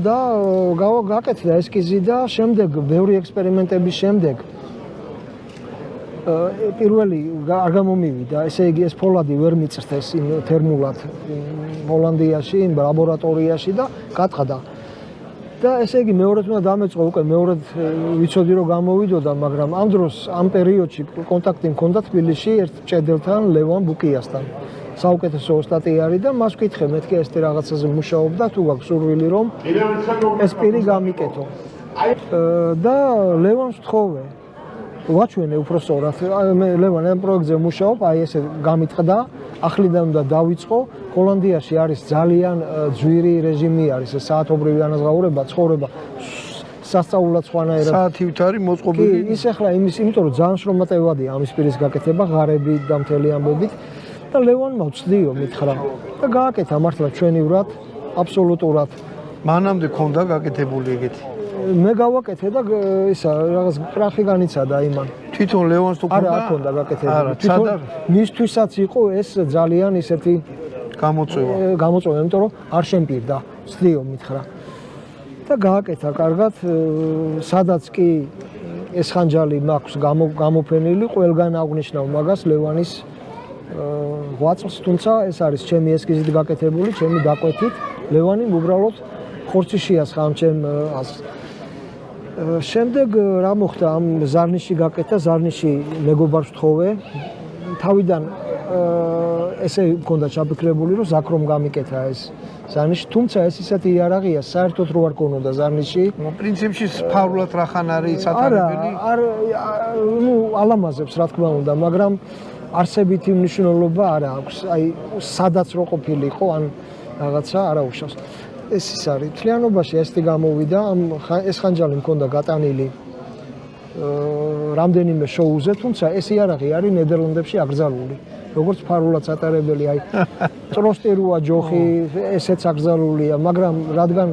და გაკეთდა ესკიზი და შემდეგ ბევრი ექსპერიმენტების შემდეგ პირველი არ გამომივიდა, ესე იგი ეს ფოლადი ვერ მიწრთეს თერმულად ჰოლანდიაში, ლაბორატორიაში და გაწყდა. და ესე იგი მეორედ უნდა დამეწყო უკვე მეორედ ვიცოდი რომ გამოვიდოდა, მაგრამ ამ დროს ამ პერიოდში კონტაქტი მქონდა თბილისში ერთ ჭედელთან, ლევან ბუკიასთან. საუკეთესო ოსტატი არის და მას ვკითხე, მეთქი ეს რაღაცაზე მუშაობდა, თუ გაქვს სურვილი რომ ეს პირი გამიკეთო. და ლევანს ვთხოვე. ვაჩვენე უпроსტად. მე ლევან ამ პროექტზე მუშაობ, აი ესე გამიტყდა, ახლიდან უნდა დავიწყო. ჰოლანდიაში არის ძალიან ძვირი რეჟიმი არის, საათობრივი ანაზღაურება, ცხოვრება სასწაულად სხვანაირად. საათივით არის მოწყობილი. კი, ის ახლა იმიტომ რომ ძალიან შრომატევადია ამის პირის გაკეთება, ღარები და მთელი ამბებით და ლევანმა ვწდიო მითხრა და გააკეთა მართლა ჩვენივრად, აბსოლუტურად. მანამდე ქონდა გაკეთებული ეგეთი. მე გავაკეთე და ისა რაღაც პრახი განიცადა იმან. თვითონ ლევანს თუ არა, არ ქონდა გაკეთებული. თვითონ მისთვისაც იყო ეს ძალიან ისეთი გამოწვევა, იმიტომ რომ არ შემპირდა, ვწდიო მითხრა. და გააკეთა კარგად, სადაც კი ეს ხანჯალი მაქვს გამოფენილი, ყველგან აღნიშნავ მაგას ლევანის ღვაწლს, თუმცა ეს არის ჩემი ესკიზით გაკეთებული, ჩემი დაკვეთით. ლევანი უბრალოდ ხორცი შეასხა ამ ჩემ აზრს. შემდეგ რა მოხდა, ამ ზარნიში გაკეთა, ზარნიში მეგობარს ვთხოვე. თავიდან ესე მქონდა ჩაფიქრებული, რომ ზაქ რომ გამიკეთა ეს ზარნიში, თუმცა ეს ისეთი იარაღია, საერთოდ რო არ ქონოდა ზარნიში. პრინციპში ფარულად რახან არის სათანადებელი? ნუ ალამაზებს რა თქმა უნდა, მაგრამ არსებითი მნიშვნელობა არ აქვს. აი სადაც რო ყოფილიყო, ან რაღაცა არა უშავს. ეს ის არის. თლიანობაში ესეთი გამოვიდა, ეს ხანჯალი მქონდა გატანილი რამდენიმე შოუზე, თუმცა ეს იარაღი არის ნიდერლანდებში აკრძალული. როგორც ფარულად სატარებელი, აი ტროსტერუა ჯოხი, ესეც აკრძალულია, მაგრამ რადგან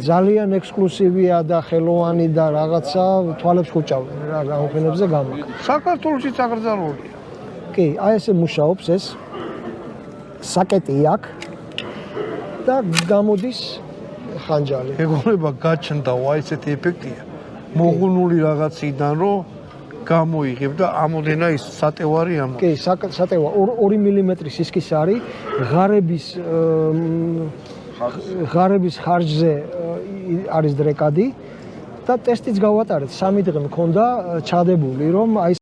ძალიან ექსკლუსივია და ხელოვანი და რაღაცა თვალებს ხუჭავენ რა გამოფენებზე გამაკ. საქართველოშიც აკრძალულია. კი, აი ესე მუშაობს ეს საკეტი აქ. და გამოდის ხანჯალი. ეგონება გაჩნდა, აი ესეთი ეფექტია. მოღუნული რაღაციდან რომ გამოიღებ და ამოდენა ის სატევარი ამო. კი, სატევა 2 მმ სისქის არის, ღარების ხარჯზე არის დრეკადი და ტესტიც გავატარეთ, 3 დღე მქონდა ჩადებული, რომ აი